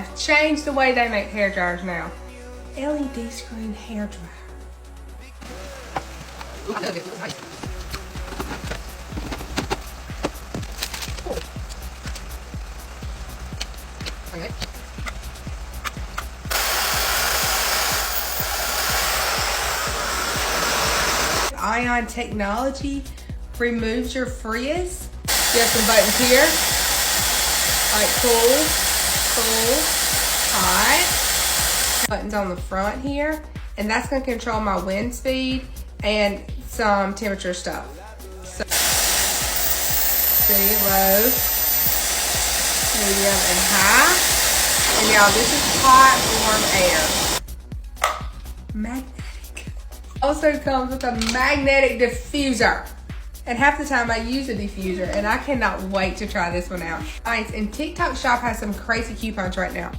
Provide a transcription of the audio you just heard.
have changed the way they make hair dryers now. LED screen hair dryer. Ion technology removes your frizz. You have some buttons here, like cool, hot. Buttons on the front here, and that's going to control my wind speed and some temperature stuff. So, see, low, medium, and high. And y'all, this is hot, warm air. Magnetic. Also comes with a magnetic diffuser. And half the time I use a diffuser, and I cannot wait to try this one out. Nice, and TikTok Shop has some crazy coupons right now.